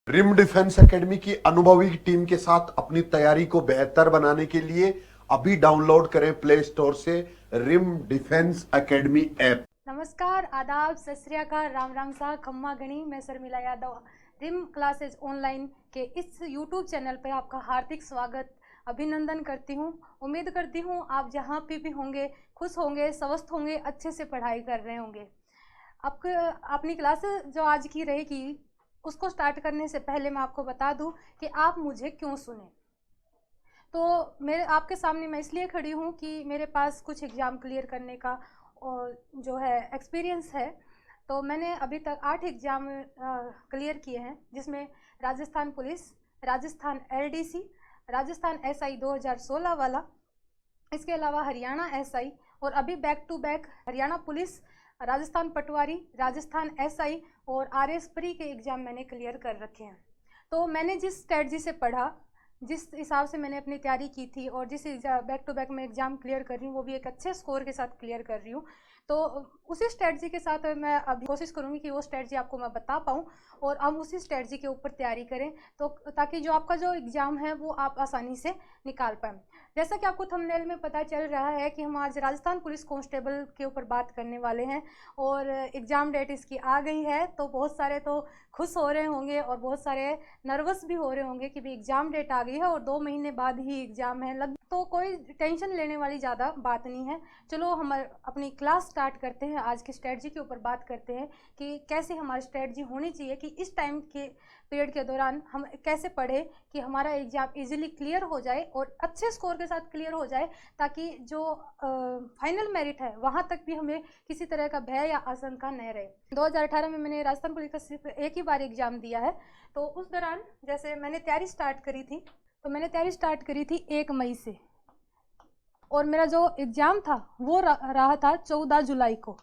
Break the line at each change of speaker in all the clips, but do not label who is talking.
Rim defence academy की अनुभवी team के साथ अपनी तैयारी को बेहतर बनाने के लिए अभी डाउनलोड करें प्ले स्टोर से रिम डिफेंस एकेडमी ऐप।
नमस्कार, आदाब, सत श्री अकाल, राम राम सा, खम्मा गणी। मैं Sharmila Yadav Rim classes online के इस यूट्यूब चैनल पर आपका हार्दिक स्वागत अभिनंदन करती हूँ। उम्मीद करती हूँ आप जहाँ पे भी होंगे खुश होंगे, स्वस्थ होंगे, अच्छे से पढ़ाई कर रहे होंगे। आपको अपनी क्लास जो आज की रहेगी उसको स्टार्ट करने से पहले मैं आपको बता दूं कि आप मुझे क्यों सुने। तो मेरे आपके सामने मैं इसलिए खड़ी हूँ कि मेरे पास कुछ एग्ज़ाम क्लियर करने का और जो है एक्सपीरियंस है। तो मैंने अभी तक 8 एग्ज़ाम क्लियर किए हैं, जिसमें Rajasthan police, Rajasthan LDC, Rajasthan SI 2016 वाला, इसके अलावा हरियाणा एसआई, और अभी back to back Haryana police, Rajasthan patwari, Rajasthan SI और आरएस प्री के एग्ज़ाम मैंने क्लियर कर रखे हैं। तो मैंने जिस स्ट्रेटजी से पढ़ा, जिस हिसाब से मैंने अपनी तैयारी की थी और जिस बैक टू बैक मैं एग्ज़ाम क्लियर कर रही हूँ, वो भी एक अच्छे स्कोर के साथ क्लियर कर रही हूँ। तो उसी स्ट्रेटजी के साथ मैं अभी कोशिश करूँगी कि वो स्ट्रेटजी आपको मैं बता पाऊँ और हम उसी स्ट्रेटजी के ऊपर तैयारी करें, तो ताकि जो आपका जो एग्ज़ाम है वो आप आसानी से निकाल पाएँ। जैसा कि आपको थंबनेल में पता चल रहा है कि हम आज राजस्थान पुलिस कांस्टेबल के ऊपर बात करने वाले हैं और एग्ज़ाम डेट इसकी आ गई है। तो बहुत सारे तो खुश हो रहे होंगे और बहुत सारे नर्वस भी हो रहे होंगे कि भाई एग्ज़ाम डेट आ गई है और 2 महीने बाद ही एग्ज़ाम है। लग तो कोई टेंशन लेने वाली ज़्यादा बात नहीं है। चलो हम अपनी क्लास स्टार्ट करते हैं। आज की स्ट्रेटजी के ऊपर बात करते हैं कि कैसे हमारी स्ट्रेटजी होनी चाहिए कि इस टाइम के पीरियड के दौरान हम कैसे पढ़े कि हमारा एग्ज़ाम इजीली क्लियर हो जाए और अच्छे स्कोर के साथ क्लियर हो जाए, ताकि जो फाइनल मेरिट है वहाँ तक भी हमें किसी तरह का भय या आशंका न रहे। 2018 में मैंने राजस्थान पुलिस का सिर्फ एक ही बार एग्ज़ाम दिया है। तो उस दौरान जैसे मैंने तैयारी स्टार्ट करी थी, तो मैंने तैयारी स्टार्ट करी थी 1 मई से, और मेरा जो एग्ज़ाम था वो रहा था 14 जुलाई को।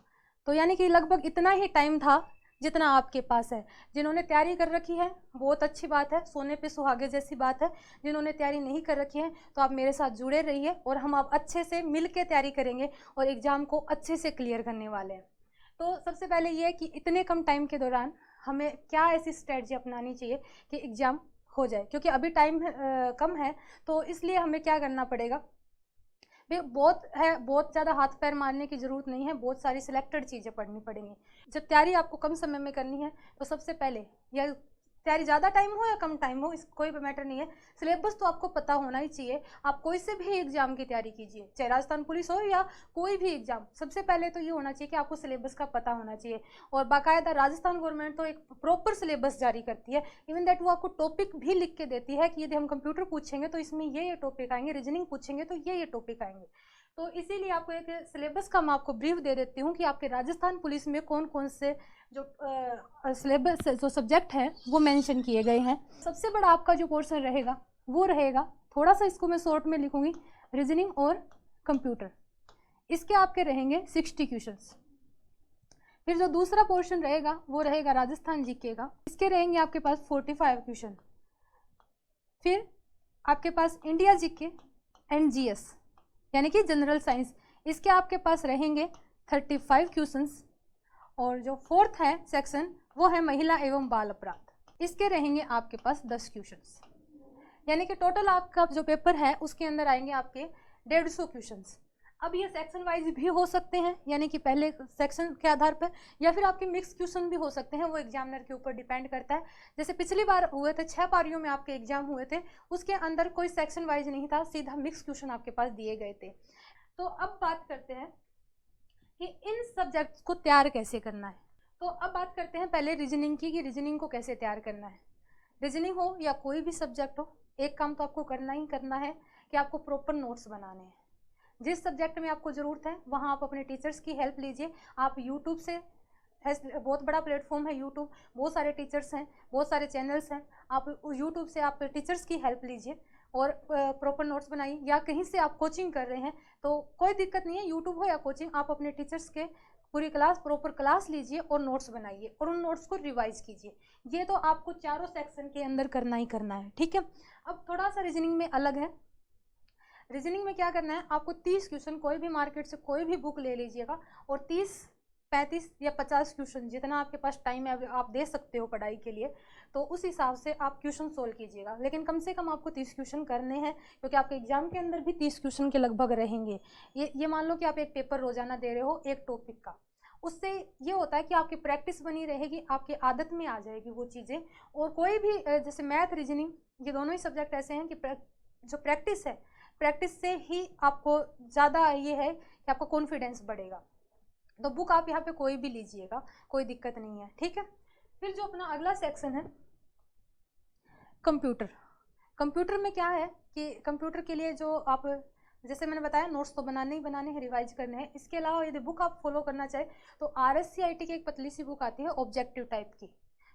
तो यानी कि लगभग इतना ही टाइम था जितना आपके पास है। जिन्होंने तैयारी कर रखी है बहुत अच्छी बात है, सोने पे सुहागे जैसी बात है। जिन्होंने तैयारी नहीं कर रखी है तो आप मेरे साथ जुड़े रहिए और हम आप अच्छे से मिल के तैयारी करेंगे और एग्ज़ाम को अच्छे से क्लियर करने वाले हैं। तो सबसे पहले ये है कि इतने कम टाइम के दौरान हमें क्या ऐसी स्ट्रेटजी अपनानी चाहिए कि एग्ज़ाम हो जाए, क्योंकि अभी टाइम कम है। तो इसलिए हमें क्या करना पड़ेगा, बहुत है, बहुत ज़्यादा हाथ पैर मारने की ज़रूरत नहीं है, बहुत सारी सिलेक्टेड चीज़ें पढ़नी पड़ेंगी। जब तैयारी आपको कम समय में करनी है तो सबसे पहले, या तैयारी ज़्यादा टाइम हो या कम टाइम हो, इस कोई मैटर नहीं है, सिलेबस तो आपको पता होना ही चाहिए। आप कोई से भी एग्ज़ाम की तैयारी कीजिए, चाहे राजस्थान पुलिस हो या कोई भी एग्ज़ाम, सबसे पहले तो ये होना चाहिए कि आपको सिलेबस का पता होना चाहिए। और बाकायदा राजस्थान गवर्नमेंट तो एक प्रॉपर सिलेबस जारी करती है, इवन दैट वो आपको टॉपिक भी लिख के देती है कि यदि हम कंप्यूटर पूछेंगे तो इसमें ये टॉपिक आएंगे, रीजनिंग पूछेंगे तो ये टॉपिक आएंगे। तो इसीलिए आपको एक सिलेबस का मैं आपको ब्रीफ दे देती हूँ कि आपके राजस्थान पुलिस में कौन कौन से जो सिलेबस जो सब्जेक्ट हैं वो मेंशन किए गए हैं। सबसे बड़ा आपका जो पोर्शन रहेगा वो रहेगा, थोड़ा सा इसको मैं शॉर्ट में लिखूंगी, रीजनिंग और कंप्यूटर। इसके आपके रहेंगे 60 क्वेश्चंस। फिर जो दूसरा पोर्शन रहेगा वो रहेगा राजस्थान जीके का, इसके रहेंगे आपके पास 45 क्वेश्चन। फिर आपके पास इंडिया जीके एंड जीएस यानी कि जनरल साइंस, इसके आपके पास रहेंगे 35 क्वेश्चंस। और जो फोर्थ है सेक्शन वो है महिला एवं बाल अपराध, इसके रहेंगे आपके पास 10 क्वेश्चंस। यानी कि टोटल आपका जो पेपर है उसके अंदर आएंगे आपके 150 क्वेश्चंस। अब ये सेक्शन वाइज भी हो सकते हैं, यानी कि पहले सेक्शन के आधार पर, या फिर आपके मिक्स क्वेश्चन भी हो सकते हैं, वो एग्जामिनर के ऊपर डिपेंड करता है। जैसे पिछली बार हुए थे 6 पारियों में आपके एग्जाम हुए थे, उसके अंदर कोई सेक्शन वाइज नहीं था, सीधा मिक्स क्वेश्चन आपके पास दिए गए थे। तो अब बात करते हैं कि इन सब्जेक्ट्स को तैयार कैसे करना है। तो अब बात करते हैं पहले रीजनिंग की, कि रीजनिंग को कैसे तैयार करना है। रीजनिंग हो या कोई भी सब्जेक्ट हो, एक काम तो आपको करना ही करना है कि आपको प्रॉपर नोट्स बनाने हैं। जिस सब्जेक्ट में आपको ज़रूरत है वहाँ आप अपने टीचर्स की हेल्प लीजिए। आप यूट्यूब से, बहुत बड़ा प्लेटफॉर्म है यूट्यूब, बहुत सारे टीचर्स हैं, बहुत सारे चैनल्स हैं, आप यूट्यूब से आप टीचर्स की हेल्प लीजिए और प्रॉपर नोट्स बनाइए। या कहीं से आप कोचिंग कर रहे हैं तो कोई दिक्कत नहीं है, यूट्यूब हो या कोचिंग, आप अपने टीचर्स के पूरी क्लास प्रॉपर क्लास लीजिए और नोट्स बनाइए और उन नोट्स को रिवाइज कीजिए। ये तो आपको चारों सेक्शन के अंदर करना ही करना है, ठीक है। अब थोड़ा सा रीजनिंग में अलग है। रीजनिंग में क्या करना है, आपको 30 क्वेश्चन कोई भी मार्केट से कोई भी बुक ले लीजिएगा और 30 35 या 50 क्वेश्चन, जितना आपके पास टाइम है आप दे सकते हो पढ़ाई के लिए, तो उस हिसाब से आप क्वेश्चन सोल्व कीजिएगा। लेकिन कम से कम आपको 30 क्वेश्चन करने हैं, क्योंकि आपके एग्जाम के अंदर भी 30 क्वेश्चन के लगभग रहेंगे। ये मान लो कि आप एक पेपर रोजाना दे रहे हो एक टॉपिक का, उससे ये होता है कि आपकी प्रैक्टिस बनी रहेगी, आपकी आदत में आ जाएगी वो चीज़ें। और कोई भी जैसे मैथ, रीजनिंग, ये दोनों ही सब्जेक्ट ऐसे हैं कि जो प्रैक्टिस है, प्रैक्टिस से ही आपको ज़्यादा ये है कि आपका कॉन्फिडेंस बढ़ेगा। तो बुक आप यहाँ पे कोई भी लीजिएगा, कोई दिक्कत नहीं है, ठीक है। फिर जो अपना अगला सेक्शन है कंप्यूटर। कंप्यूटर में क्या है कि कंप्यूटर के लिए जो आप, जैसे मैंने बताया, नोट्स तो बनाने ही बनाने हैं, रिवाइज करने हैं। इसके अलावा यदि बुक आप फॉलो करना चाहे तो RSCIT की एक पतली सी बुक आती है ऑब्जेक्टिव टाइप की।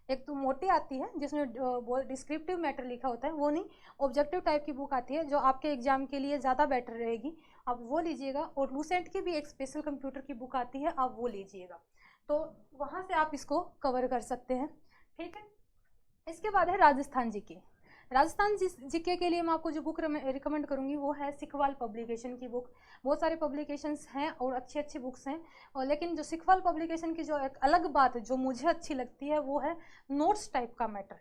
एक तो मोटी आती है जिसमें डिस्क्रिप्टिव मैटर लिखा होता है, वो नहीं, ऑब्जेक्टिव टाइप की बुक आती है जो आपके एग्जाम के लिए ज़्यादा बेटर रहेगी, आप वो लीजिएगा। और लूसेंट की भी एक स्पेशल कंप्यूटर की बुक आती है, आप वो लीजिएगा, तो वहाँ से आप इसको कवर कर सकते हैं, ठीक है। इसके बाद है राजस्थान जीके। राजस्थान जीके के लिए मैं आपको जो बुक रिकमेंड करूंगी वो है सिखवाल पब्लिकेशन की बुक। बहुत सारे पब्लिकेशंस हैं और अच्छी अच्छी बुक्स हैं, और लेकिन जो सिखवाल पब्लिकेशन की जो एक अलग बात जो मुझे अच्छी लगती है वो है नोट्स टाइप का मैटर।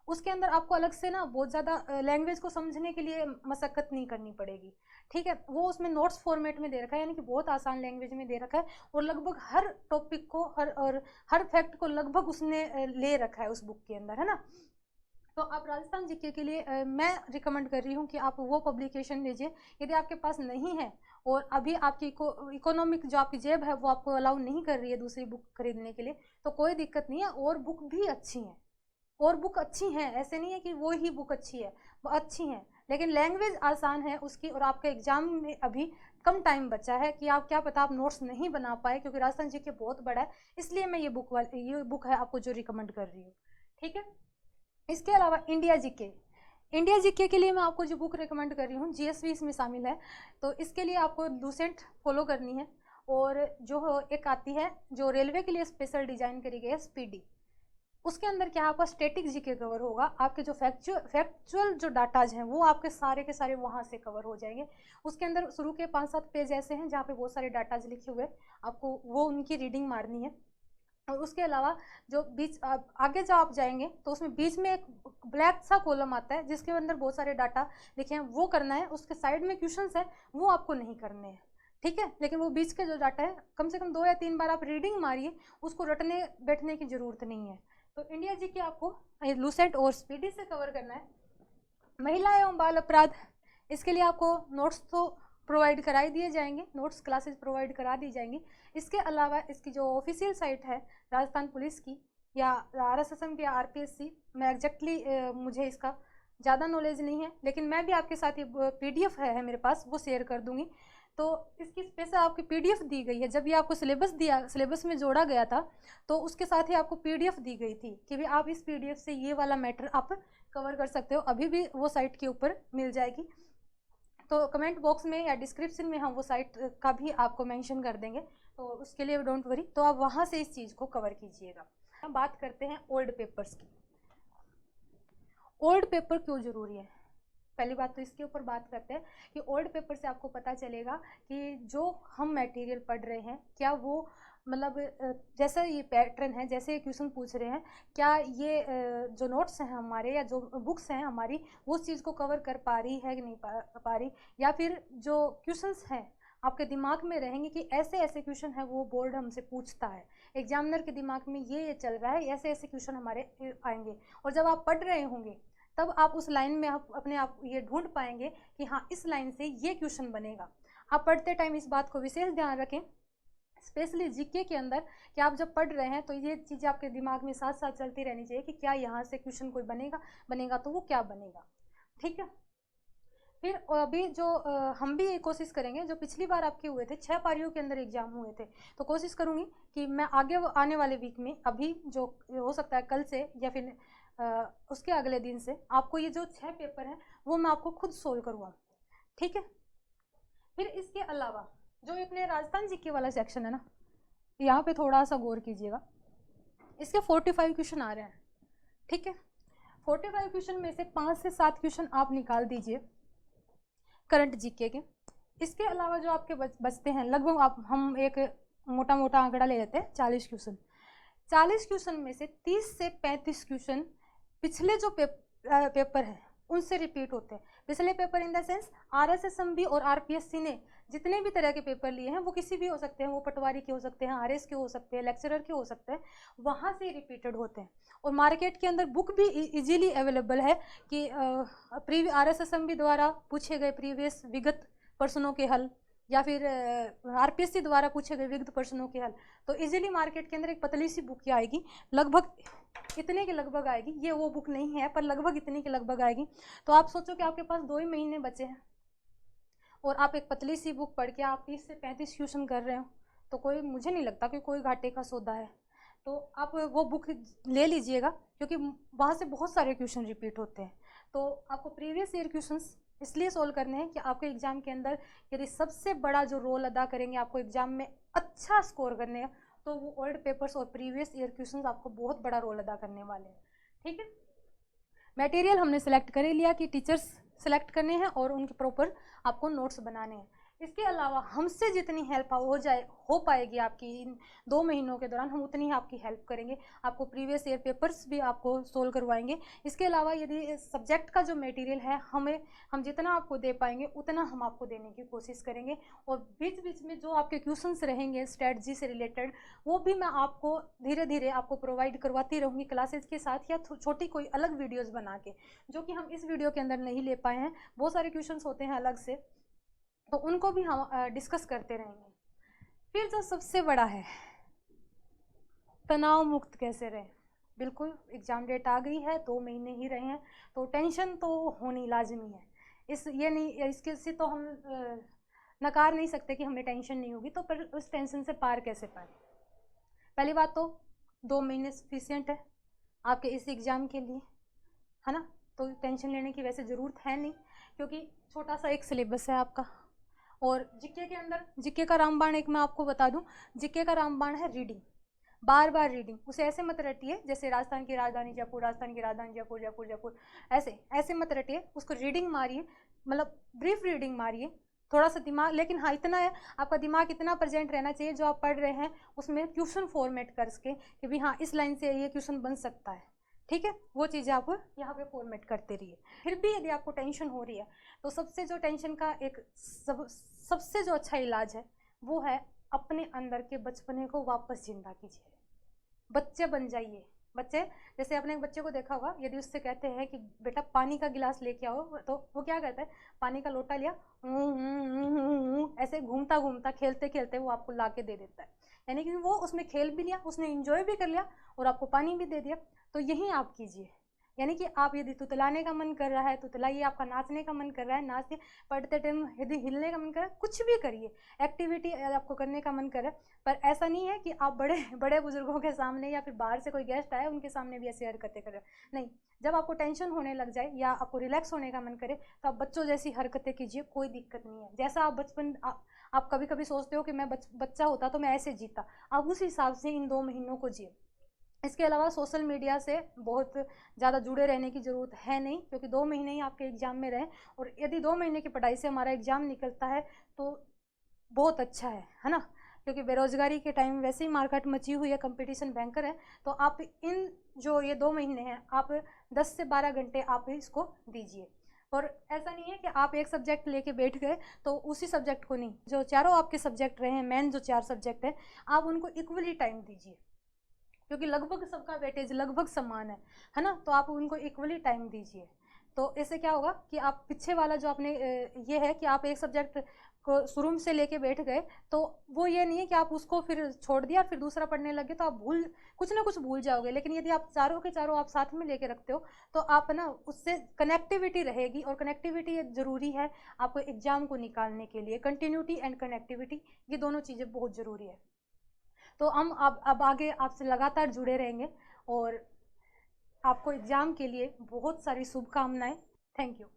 उसके अंदर आपको अलग से ना बहुत ज़्यादा लैंग्वेज को समझने के लिए मशक्कत नहीं करनी पड़ेगी, ठीक है। वो उसमें नोट्स फॉर्मेट में दे रखा है, यानी कि बहुत आसान लैंग्वेज में दे रखा है, और लगभग हर टॉपिक को हर फैक्ट को लगभग उसने ले रखा है उस बुक के अंदर, है ना। तो आप राजस्थान जीके के लिए मैं रिकमेंड कर रही हूँ कि आप वो पब्लिकेशन लीजिए। यदि आपके पास नहीं है और अभी आपकी इकोनॉमिक जो आपकी जेब है वो आपको अलाउ नहीं कर रही है दूसरी बुक खरीदने के लिए, तो कोई दिक्कत नहीं है, और बुक भी अच्छी हैं, और बुक अच्छी हैं, ऐसे नहीं है कि वो ही बुक अच्छी है, वो अच्छी हैं, लेकिन लैंग्वेज आसान है उसकी, और आपके एग्जाम में अभी कम टाइम बचा है कि आप क्या पता आप नोट्स नहीं बना पाए, क्योंकि राजस्थान जीके बहुत बड़ा है, इसलिए मैं ये बुक है आपको जो रिकमेंड कर रही हूँ, ठीक है। इसके अलावा इंडिया जीके के लिए मैं आपको जो बुक रिकमेंड कर रही हूँ, GSV इसमें शामिल है, तो इसके लिए आपको लूसेंट फॉलो करनी है। और जो एक आती है जो रेलवे के लिए स्पेशल डिजाइन करी गई है, स्पीडी, उसके अंदर क्या आपका स्टैटिक जीके कवर होगा, आपके जो फैक्चुअल जो डाटाज हैं वो आपके सारे के सारे वहाँ से कवर हो जाएंगे। उसके अंदर शुरू के 5-7 पेज ऐसे हैं जहाँ पे बहुत सारे डाटाज लिखे हुए, आपको वो उनकी रीडिंग मारनी है। और उसके अलावा जो बीच आगे जब आप जाएंगे तो उसमें बीच में एक ब्लैक सा कॉलम आता है जिसके अंदर बहुत सारे डाटा लिखे हैं, वो करना है। उसके साइड में क्वेश्चंस है वो आपको नहीं करने हैं, ठीक है। लेकिन वो बीच के जो डाटा है कम से कम 2 या 3 बार आप रीडिंग मारिए, उसको रटने बैठने की जरूरत नहीं है। तो इंडिया जी के आपको लूसेंट और स्पीडी से कवर करना है। महिला एवं बाल अपराध, इसके लिए आपको नोट्स तो प्रोवाइड कराई दिए जाएंगे, नोट्स क्लासेस प्रोवाइड करा दी जाएंगी। इसके अलावा इसकी जो ऑफिशियल साइट है राजस्थान पुलिस की या RSSM की या RPSC, मैं एग्जैक्टली मुझे इसका ज़्यादा नॉलेज नहीं है, लेकिन मैं भी आपके साथ ये PDF है मेरे पास, वो शेयर कर दूंगी। तो इसकी स्पेशल आपकी PDF दी गई है, जब ये आपको सिलेबस में जोड़ा गया था तो उसके साथ ही आपको PDF दी गई थी कि भी आप इस PDF से ये वाला मैटर आप कवर कर सकते हो, अभी भी वो साइट के ऊपर मिल जाएगी। तो कमेंट बॉक्स में या डिस्क्रिप्शन में हम वो साइट का भी आपको मेंशन कर देंगे, तो उसके लिए डोंट वरी, तो आप वहाँ से इस चीज़ को कवर कीजिएगा। हम बात करते हैं ओल्ड पेपर्स की। ओल्ड पेपर क्यों ज़रूरी है, पहली बात तो इसके ऊपर बात करते हैं कि ओल्ड पेपर से आपको पता चलेगा कि जो हम मटेरियल पढ़ रहे हैं क्या वो मतलब जैसे ये पैटर्न है, जैसे ये क्वेश्चन पूछ रहे हैं, क्या ये जो नोट्स हैं हमारे या जो बुक्स हैं हमारी वो उस चीज़ को कवर कर पा रही है कि नहीं पा रही, या फिर जो क्वेश्चंस हैं आपके दिमाग में रहेंगे कि ऐसे ऐसे क्वेश्चन है वो बोर्ड हमसे पूछता है, एग्जामिनर के दिमाग में ये चल रहा है, ऐसे ऐसे क्वेश्चन हमारे आएंगे। और जब आप पढ़ रहे होंगे तब आप उस लाइन में आप अपने आप ये ढूंढ पाएंगे कि हाँ इस लाइन से ये क्वेश्चन बनेगा। आप पढ़ते टाइम इस बात को विशेष ध्यान रखें, स्पेशली जीके के अंदर, कि आप जब पढ़ रहे हैं तो ये चीज़ें आपके दिमाग में साथ साथ चलती रहनी चाहिए कि क्या यहाँ से क्वेश्चन कोई बनेगा तो वो क्या बनेगा, ठीक है। फिर अभी जो हम भी ये कोशिश करेंगे, जो पिछली बार आपके हुए थे 6 पारियों के अंदर एग्जाम हुए थे, तो कोशिश करूँगी कि मैं आगे आने वाले वीक में, अभी जो हो सकता है कल से या फिर उसके अगले दिन से, आपको ये जो 6 पेपर हैं वो मैं आपको खुद सोल्व करवाऊँ, ठीक है। फिर इसके अलावा जो अपने राजस्थान जीके वाला सेक्शन है ना, यहाँ पे थोड़ा सा गौर कीजिएगा, इसके 45 क्वेश्चन आ रहे हैं, ठीक है। 45 क्वेश्चन में से 5 से 7 क्वेश्चन आप निकाल दीजिए करंट जीके के। इसके अलावा जो आपके बचते हैं लगभग हम एक मोटा मोटा आंकड़ा ले लेते हैं 40 क्वेश्चन। 40 क्वेश्चन में से 30 से 35 क्वेश्चन पिछले जो पेपर है उनसे रिपीट होते हैं। पिछले paper in the sense RSSMB और RPSC ने जितने भी तरह के पेपर लिए हैं, वो किसी भी हो सकते हैं, वो पटवारी के हो सकते हैं, RS के हो सकते हैं, लेक्चरर के हो सकते हैं, वहाँ से रिपीटेड होते हैं। और मार्केट के अंदर बुक भी इजीली अवेलेबल है कि RSSMB द्वारा पूछे गए प्रीवियस विगत प्रश्नों के हल या फिर RPSC द्वारा पूछे गए विगत प्रश्नों के हल, तो इजीली मार्केट के अंदर एक पतली सी बुक आएगी, लगभग इतने के लगभग आएगी। ये वो बुक नहीं है पर लगभग इतने के लगभग आएगी। तो आप सोचो कि आपके पास 2 ही महीने बचे हैं और आप एक पतली सी बुक पढ़ के आप 30 से 35 क्वेश्चन कर रहे हो, तो कोई, मुझे नहीं लगता कि कोई घाटे का सौदा है। तो आप वो बुक ले लीजिएगा, क्योंकि वहाँ से बहुत सारे क्वेश्चन रिपीट होते हैं। तो आपको प्रीवियस ईयर क्वेश्चंस इसलिए सोल्व करने हैं कि आपके एग्जाम के अंदर यदि सबसे बड़ा जो रोल अदा करेंगे आपको एग्जाम में अच्छा स्कोर करने का, तो वो ओल्ड पेपर्स और प्रीवियस ईयर क्वेश्चंस आपको बहुत बड़ा रोल अदा करने वाले हैं। ठीक है, मटेरियल हमने सेलेक्ट कर ही लिया कि टीचर्स सेलेक्ट करने हैं और उनके प्रॉपर आपको नोट्स बनाने हैं। इसके अलावा हमसे जितनी हेल्प हो पाएगी आपकी इन 2 महीनों के दौरान, हम उतनी ही आपकी हेल्प करेंगे। आपको प्रीवियस ईयर पेपर्स भी आपको सोल्व करवाएंगे। इसके अलावा यदि सब्जेक्ट का जो मटेरियल है हम जितना आपको दे पाएंगे उतना हम आपको देने की कोशिश करेंगे। और बीच बीच में जो आपके क्वेश्चंस रहेंगे स्ट्रेटजी से रिलेटेड, वो भी मैं आपको धीरे धीरे आपको प्रोवाइड करवाती रहूँगी क्लासेज के साथ, या छोटी कोई अलग वीडियोज़ बना के, जो कि हम इस वीडियो के अंदर नहीं ले पाए हैं। बहुत सारे क्वेश्चंस होते हैं अलग से, तो उनको भी हम डिस्कस करते रहेंगे। फिर जो सबसे बड़ा है, तनाव मुक्त कैसे रहें। बिल्कुल एग्ज़ाम डेट आ गई है, 2 महीने ही रहे हैं, तो टेंशन तो होनी लाजमी है। इसके से तो हम नकार नहीं सकते कि हमें टेंशन नहीं होगी। तो पर उस टेंशन से पार कैसे पाए। पहली बात तो 2 महीने सफिशिएंट है आपके इस एग्ज़ाम के लिए, है ना। तो टेंशन लेने की वैसे ज़रूरत है नहीं, क्योंकि छोटा सा एक सिलेबस है आपका। और जीके के अंदर जीके का रामबाण एक मैं आपको बता दूं, जीके का रामबाण है रीडिंग, बार बार रीडिंग। उसे ऐसे मत रटिए जैसे राजस्थान की राजधानी जयपुर, राजस्थान की राजधानी जयपुर, जयपुर जयपुर, ऐसे मत रटिए। उसको रीडिंग मारिए, मतलब ब्रीफ रीडिंग मारिए, थोड़ा सा दिमाग, लेकिन हाँ इतना है, आपका दिमाग इतना प्रेजेंट रहना चाहिए जो आप पढ़ रहे हैं उसमें क्वेश्चन फॉर्मेट कर सके कि भी हाँ इस लाइन से ये क्वेश्चन बन सकता है। ठीक है, वो चीज़ें आप यहाँ पे फॉर्मेट करते रहिए। फिर भी यदि आपको टेंशन हो रही है, तो सबसे जो टेंशन का एक सबसे जो अच्छा इलाज है वो है अपने अंदर के बचपने को वापस जिंदा कीजिए। बच्चे बन जाइए। बच्चे, जैसे आपने एक बच्चे को देखा होगा, यदि उससे कहते हैं कि बेटा पानी का गिलास लेके आओ, तो वो क्या करता है, पानी का लोटा लिया, ऐसे घूमता घूमता खेलते खेलते वो आपको ला के दे देता है। यानी कि वो उसमें खेल भी लिया, उसने इंजॉय भी कर लिया और आपको पानी भी दे दिया। तो यही आप कीजिए। यानी कि आप यदि तुतलाने का मन कर रहा है तुतलाइए, आपका नाचने का मन कर रहा है नाचिए, पढ़ते टाइम यदि हिलने का मन कर रहा है कुछ भी करिए, एक्टिविटी आपको करने का मन कर रहा है। पर ऐसा नहीं है कि आप बड़े बड़े बुजुर्गों के सामने या फिर बाहर से कोई गेस्ट आए उनके सामने भी ऐसी हरकतें कर रहे हैं। नहीं, जब आपको टेंशन होने लग जाए या आपको रिलैक्स होने का मन करे तो आप बच्चों जैसी हरकतें कीजिए, कोई दिक्कत नहीं है। जैसा आप बचपन आप कभी कभी सोचते हो कि मैं बच्चा होता तो मैं ऐसे जीता, आप उस हिसाब से इन 2 महीनों को जिए। इसके अलावा सोशल मीडिया से बहुत ज़्यादा जुड़े रहने की ज़रूरत है नहीं, क्योंकि 2 महीने ही आपके एग्ज़ाम में रहे। और यदि 2 महीने की पढ़ाई से हमारा एग्ज़ाम निकलता है तो बहुत अच्छा है ना। क्योंकि बेरोजगारी के टाइम वैसे ही मार्केट मची हुई है, कंपटीशन भयंकर है। तो आप इन जो ये 2 महीने हैं आप 10 से 12 घंटे आप इसको दीजिए। और ऐसा नहीं है कि आप एक सब्जेक्ट लेके बैठ गए तो उसी सब्जेक्ट को नहीं, जो चारों आपके सब्जेक्ट रहे हैं, मेन जो 4 सब्जेक्ट हैं, आप उनको इक्वली टाइम दीजिए, क्योंकि लगभग सबका वेटेज लगभग समान है ना। तो आप उनको इक्वली टाइम दीजिए। तो इससे क्या होगा कि आप पीछे वाला जो आपने ये है कि आप एक सब्जेक्ट को शुरू से लेके बैठ गए, तो वो ये नहीं है कि आप उसको फिर छोड़ दिया फिर दूसरा पढ़ने लगे तो आप कुछ ना कुछ भूल जाओगे। लेकिन यदि आप चारों के चारों आप साथ में लेके रखते हो तो आप ना उससे कनेक्टिविटी रहेगी, और कनेक्टिविटी ज़रूरी है आपको एग्जाम को निकालने के लिए। कंटिन्यूटी एंड कनेक्टिविटी, ये दोनों चीज़ें बहुत ज़रूरी है। तो हम अब आगे आपसे लगातार जुड़े रहेंगे और आपको एग्ज़ाम के लिए बहुत सारी शुभकामनाएं। Thank you.